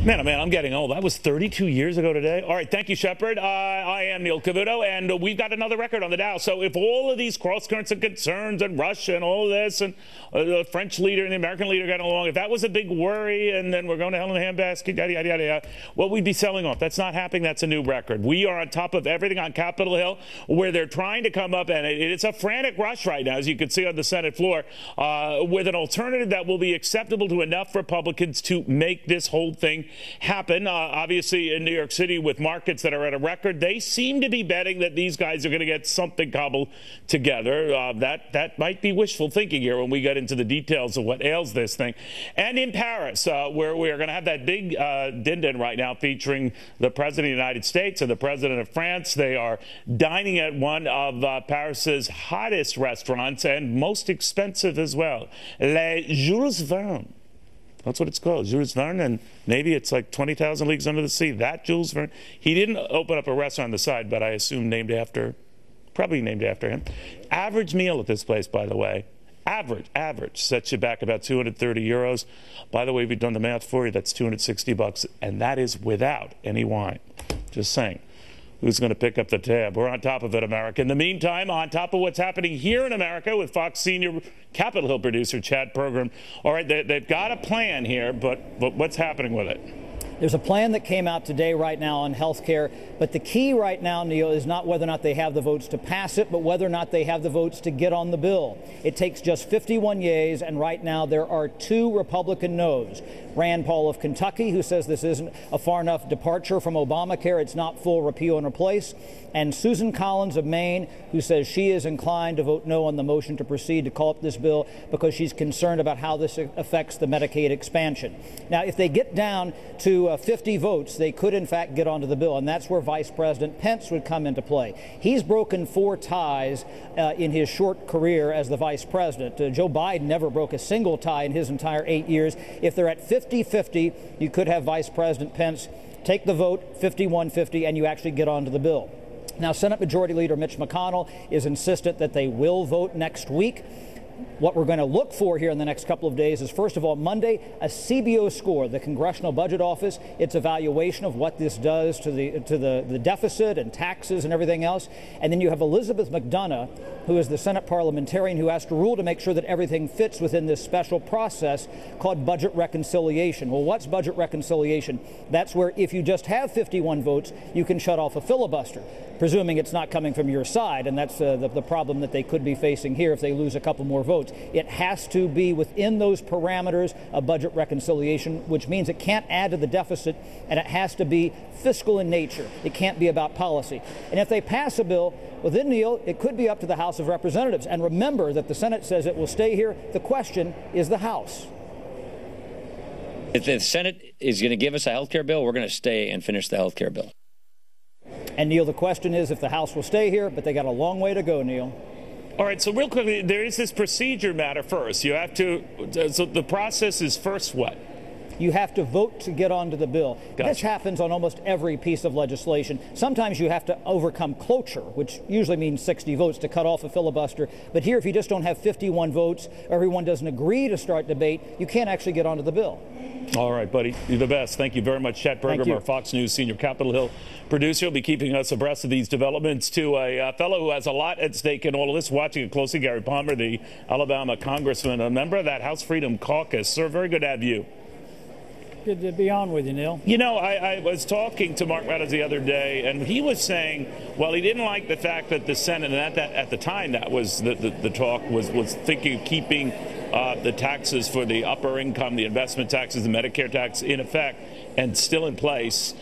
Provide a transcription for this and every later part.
Man, oh man, I'm getting old. That was 32 years ago today. All right, thank you, Shepard. I am Neil Cavuto, and we've got another record on the Dow. So if all of these cross-currents and concerns and Russia and all of this and the French leader and the American leader getting along, if that was a big worry and then we're going to hell in a handbasket, yada, yada, yada, yada, what we'd be selling off. That's not happening. That's a new record. We are on top of everything on Capitol Hill, where they're trying to come up, and it's a frantic rush right now, as you can see on the Senate floor, with an alternative that will be acceptable to enough Republicans to make this whole thing happen. Obviously, in New York City, with markets that are at a record, they seem to be betting that these guys are going to get something cobbled together. That might be wishful thinking here when we get into the details of what ails this thing. And in Paris, where we are going to have that big din-din right now featuring the President of the United States and the President of France. They are dining at one of Paris's hottest restaurants and most expensive as well, Les Jules Verne. That's what it's called, Jules Verne, and maybe it's like 20,000 leagues under the sea. That Jules Verne. He didn't open up a restaurant on the side, but I assume probably named after him. Average meal at this place, by the way, average, sets you back about 230 euros. By the way, we've done the math for you. That's 260 bucks, and that is without any wine. Just saying. Who's going to pick up the tab? We're on top of it, America. In the meantime, on top of what's happening here in America with Fox senior Capitol Hill producer Chad Pergram. All right, they've got a plan here, but what's happening with it? There's a plan that came out today right now on health care, but the key right now, Neil, is not whether or not they have the votes to pass it, but whether or not they have the votes to get on the bill. It takes just 51 yeas, and right now there are 2 Republican noes. Rand Paul of Kentucky, who says this isn't a far enough departure from Obamacare, it's not full repeal and replace, and Susan Collins of Maine, who says she is inclined to vote no on the motion to proceed to call up this bill because she's concerned about how this affects the Medicaid expansion. Now, if they get down to 50 votes, they could in fact get onto the bill, and that's where Vice President Pence would come into play. He's broken 4 ties in his short career as the vice president. Joe Biden never broke a single tie in his entire 8 years. If they're at 50-50, you could have Vice President Pence take the vote 51-50, and you actually get onto the bill. Now, Senate Majority Leader Mitch McConnell is insistent that they will vote next week. What we're going to look for here in the next couple of days is, first of all, Monday, a CBO score, the Congressional Budget Office, its evaluation of what this does to the deficit and taxes and everything else. And then you have Elizabeth McDonough, who is the Senate parliamentarian who has to rule to make sure that everything fits within this special process called budget reconciliation. Well, what's budget reconciliation? That's where if you just have 51 votes, you can shut off a filibuster, presuming it's not coming from your side, and that's the problem that they could be facing here if they lose a couple more votes. It has to be within those parameters of budget reconciliation, which means it can't add to the deficit, and it has to be fiscal in nature. It can't be about policy. And if they pass a bill, well then, Neil, it could be up to the House of Representatives. And remember that the Senate says it will stay here. The question is the House. If the Senate is going to give us a health care bill, we're going to stay and finish the health care bill. And, Neil, the question is if the House will stay here, but they got a long way to go, Neil. All right, so real quickly, there is this procedure matter first. You have to, so the process is first what? You have to vote to get onto the bill. Gotcha. This happens on almost every piece of legislation. Sometimes you have to overcome cloture, which usually means 60 votes to cut off a filibuster. But here, if you just don't have 51 votes, or everyone doesn't agree to start debate, you can't actually get onto the bill. All right, buddy. You're the best. Thank you very much, Chet Pergram, our Fox News senior Capitol Hill producer. He'll be keeping us abreast of these developments. To a fellow who has a lot at stake in all of this, watching it closely, Gary Palmer, the Alabama congressman, a member of that House Freedom Caucus. Sir, very good to have you. Good to be on with you, Neil. You know, I was talking to Mark Meadows the other day, and he was saying, well, he didn't like the fact that the Senate, and at the time that was the talk, was thinking of keeping the taxes for the upper income, the investment taxes, the Medicare tax in effect and still in place.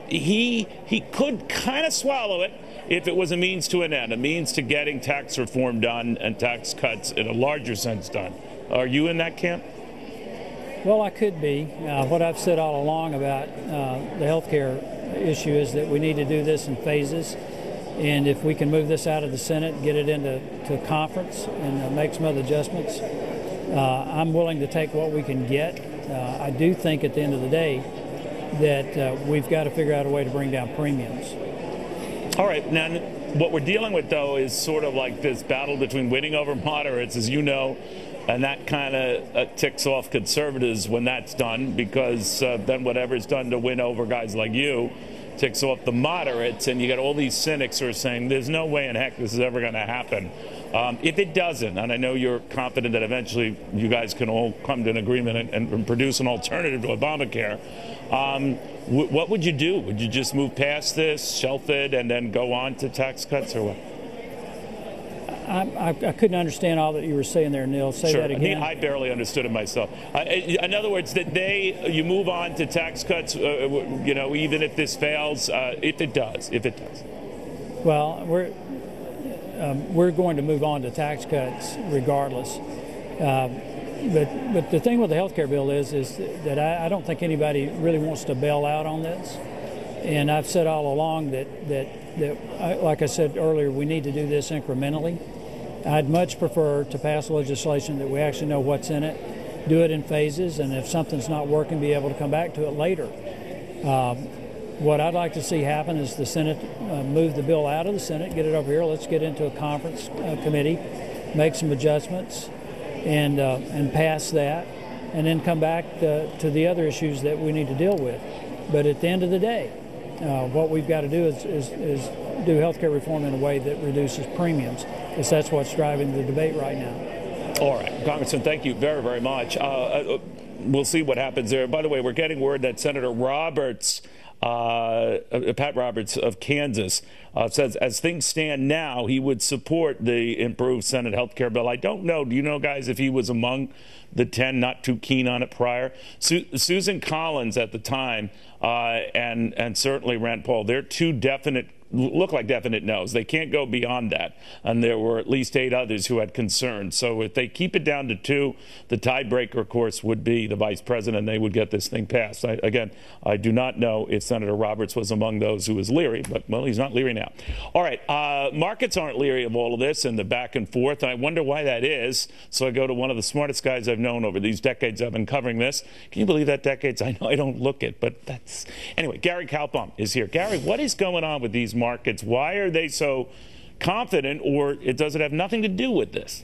He could kind of swallow it if it was a means to an end, a means to getting tax reform done and tax cuts in a larger sense done. Are you in that camp? Well, I could be. What I've said all along about the health care issue is that we need to do this in phases. And if we can move this out of the Senate, get it into conference and make some other adjustments, I'm willing to take what we can get. I do think at the end of the day that we've got to figure out a way to bring down premiums. All right. Now, what we're dealing with, though, is sort of like this battle between winning over moderates, as you know, And that kind of ticks off conservatives when that's done, because then whatever's done to win over guys like you ticks off the moderates, and you got all these cynics who are saying there's no way in heck this is ever going to happen. If it doesn't, and I know you're confident that eventually you guys can all come to an agreement and produce an alternative to Obamacare, what would you do? Would you just move past this, shelf it, and then go on to tax cuts, or what? I couldn't understand all that you were saying there, Neil. Say Sure. that again. I barely understood it myself. In other words, that you move on to tax cuts, even if this fails, if it does. Well, we're going to move on to tax cuts regardless. But the thing with the health care bill is that I don't think anybody really wants to bail out on this. And I've said all along that like I said earlier, we need to do this incrementally. I'd much prefer to pass legislation that we actually know what's in it, do it in phases, and if something's not working, be able to come back to it later. What I'd like to see happen is the Senate move the bill out of the Senate, get it over here. Let's get into a conference committee, make some adjustments, and pass that, and then come back to the other issues that we need to deal with. But at the end of the day, what we've got to do is do health care reform in a way that reduces premiums, because that's what's driving the debate right now. All right, Congressman, thank you very, very much. We'll see what happens there. By the way, we're getting word that Senator Roberts, Pat Roberts of Kansas, says as things stand now, he would support the improved Senate health care bill. I don't know. Do you know, guys, if he was among the 10 not too keen on it prior? Susan Collins at the time and certainly Rand Paul, they're two look like definite no's. They can't go beyond that. And there were at least 8 others who had concerns. So if they keep it down to 2, the tiebreaker, of course, would be the vice president. They would get this thing passed. I do not know if Senator Roberts was among those who was leery, but, well, he's not leery now. All right. Markets aren't leery of all of this and the back and forth. And I wonder why that is. So I go to one of the smartest guys I've known over these decades I've been covering this. Can you believe that decades? I know I don't look it, but that's... Anyway, Gary Kaltbaum is here. Gary, what is going on with these markets? Why are they so confident, or does it have nothing to do with this?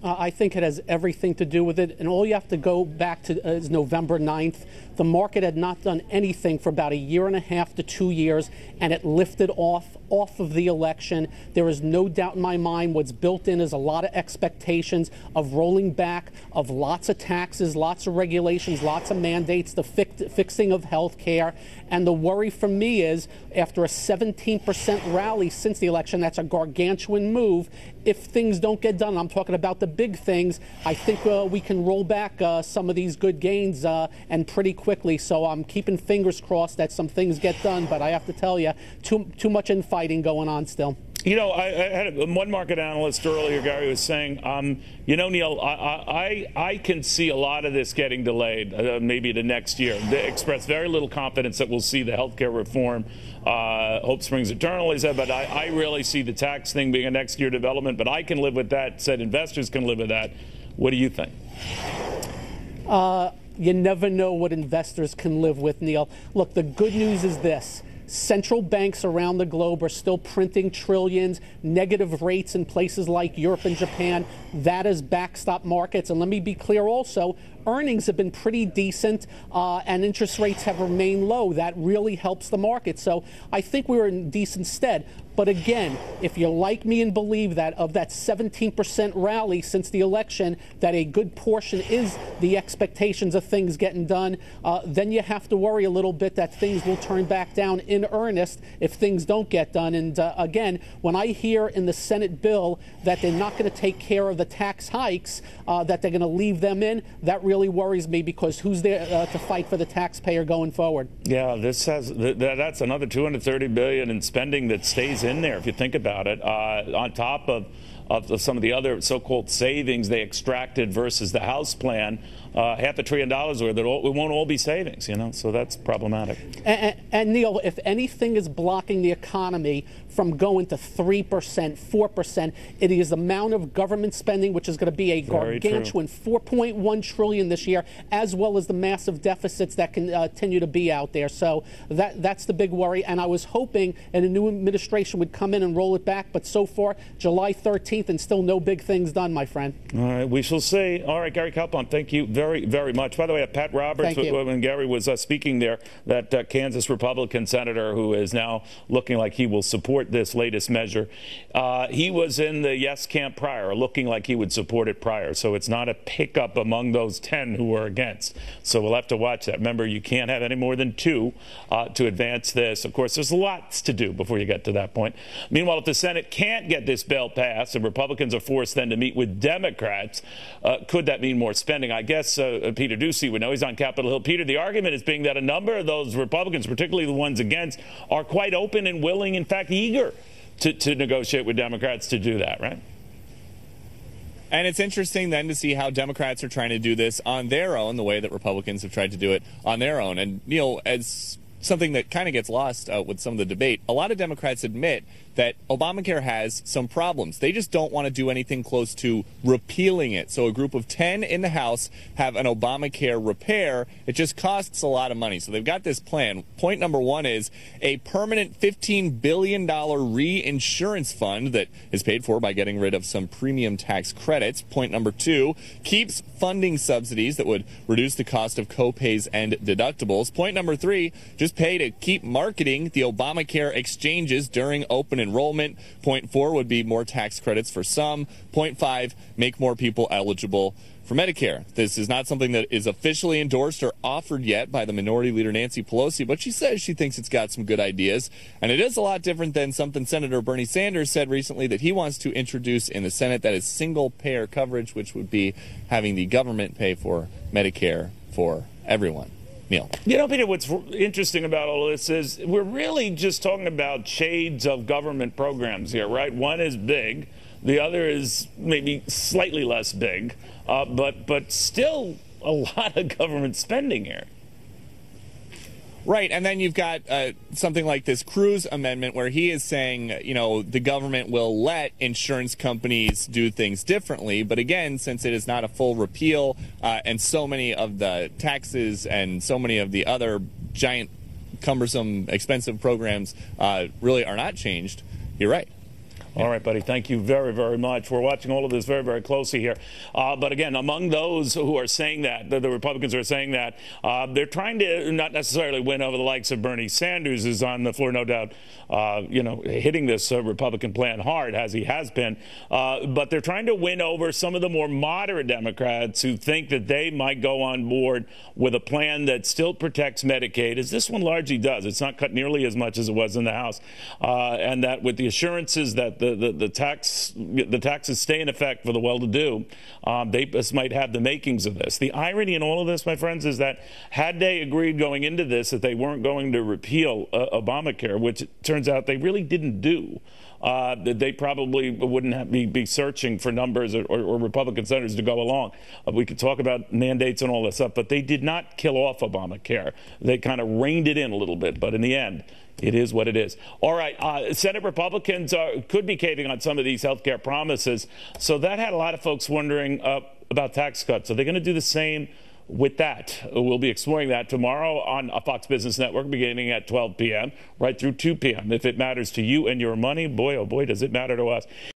I think it has everything to do with it, and all you have to go back to is November 9th. The market had not done anything for about 1.5 to 2 years, and it lifted off of the election. There is no doubt in my mind what's built in is a lot of expectations of rolling back of lots of taxes, lots of regulations, lots of mandates, the fixing of health care. And the worry for me is after a 17% rally since the election, that's a gargantuan move. If things don't get done, I'm talking about the big things, I think we can roll back some of these good gains and pretty quickly. So I'm keeping fingers crossed that some things get done. But I have to tell you, too much infighting going on still. You know, I had one market analyst earlier, Gary, was saying, Neil, I can see a lot of this getting delayed, maybe to next year. They expressed very little confidence that we'll see the healthcare reform. Hope springs eternal, he said, but I really see the tax thing being a next year development, but I can live with that, said investors can live with that. What do you think? You never know what investors can live with, Neil. Look, the good news is this. Central banks around the globe are still printing trillions, negative rates in places like Europe and Japan. That is backstop markets. And let me be clear also, earnings have been pretty decent and interest rates have remained low. That really helps the market. So I think we were in decent stead. But again, if you're like me and believe that of that 17% rally since the election, that a good portion is the expectations of things getting done, then you have to worry a little bit that things will turn back down in earnest if things don't get done. And again, when I hear in the Senate bill that they're not going to take care of the tax hikes, that they're going to leave them in, that really worries me, because who's there to fight for the taxpayer going forward? Yeah, that's another $230 billion in spending that stays in there, if you think about it, on top of some of the other so-called savings they extracted versus the House plan. $500 billion worth. It won't all be savings, so that's problematic. And Neil, if anything is blocking the economy from going to 3%, 4%, it is the amount of government spending, which is going to be a gargantuan $4.1 trillion this year, as well as the massive deficits that continue to be out there. So that's the big worry. And I was hoping a new administration would come in and roll it back, but so far, July 13th, and still no big things done, my friend. All right, we shall see. All right, Gary Kalpon, thank you very, very much. By the way, Pat Roberts, when Gary was speaking there, that Kansas Republican senator who is now looking like he will support this latest measure, he was in the yes camp prior, looking like he would support it prior. So it's not a pickup among those 10 who are against. So we'll have to watch that. Remember, you can't have any more than 2 to advance this. Of course, there's lots to do before you get to that point. Meanwhile, if the Senate can't get this bill passed and Republicans are forced then to meet with Democrats, could that mean more spending? I guess Peter Doocy would know. He's on Capitol Hill. Peter, the argument is being that a number of those Republicans, particularly the ones against, are quite open and willing, in fact, eager to negotiate with Democrats to do that, right? And it's interesting then to see how Democrats are trying to do this on their own, the way that Republicans have tried to do it on their own. And, Neil, as something that kind of gets lost with some of the debate, a lot of Democrats admit that Obamacare has some problems. They just don't want to do anything close to repealing it. So a group of 10 in the House have an Obamacare repair. It just costs a lot of money. So they've got this plan. Point number 1 is a permanent $15 billion reinsurance fund that is paid for by getting rid of some premium tax credits. Point number 2, keeps funding subsidies that would reduce the cost of copays and deductibles. Point number 3, just pay to keep marketing the Obamacare exchanges during open enrollment. Point 4 would be more tax credits for some. Point 5, make more people eligible for Medicare. This is not something that is officially endorsed or offered yet by the Minority Leader Nancy Pelosi, but she says she thinks it's got some good ideas. And it is a lot different than something Senator Bernie Sanders said recently that he wants to introduce in the Senate, that is single-payer coverage, which would be having the government pay for Medicare for everyone. Neil. Peter, what's interesting about all of this is we're really just talking about shades of government programs here, right? One is big. The other is maybe slightly less big, but still a lot of government spending here. Right, and then you've got something like this Cruz amendment where he is saying, the government will let insurance companies do things differently. But again, since it is not a full repeal and so many of the taxes and so many of the other giant, cumbersome, expensive programs really are not changed, you're right. All right, buddy. Thank you very, very much. We're watching all of this very, very closely here. But again, among those who are saying that, the Republicans are saying that, they're trying to not necessarily win over the likes of Bernie Sanders, who's on the floor, no doubt, hitting this Republican plan hard, as he has been. But they're trying to win over some of the more moderate Democrats who think that they might go on board with a plan that still protects Medicaid, as this one largely does. It's not cut nearly as much as it was in the House. And that with the assurances that the taxes stay in effect for the well-to-do, they just might have the makings of this. The irony in all of this, my friends, is that had they agreed going into this that they weren't going to repeal Obamacare, which it turns out they really didn't do, that they probably wouldn't be searching for numbers or Republican senators to go along. We could talk about mandates and all this stuff, but they did not kill off Obamacare. They kind of reined it in a little bit, but in the end, it is what it is. All right, Senate Republicans could be caving on some of these health care promises. So that had a lot of folks wondering about tax cuts. Are they going to do the same with that? We'll be exploring that tomorrow on Fox Business Network beginning at 12 p.m. right through 2 p.m. If it matters to you and your money, boy, oh boy, does it matter to us.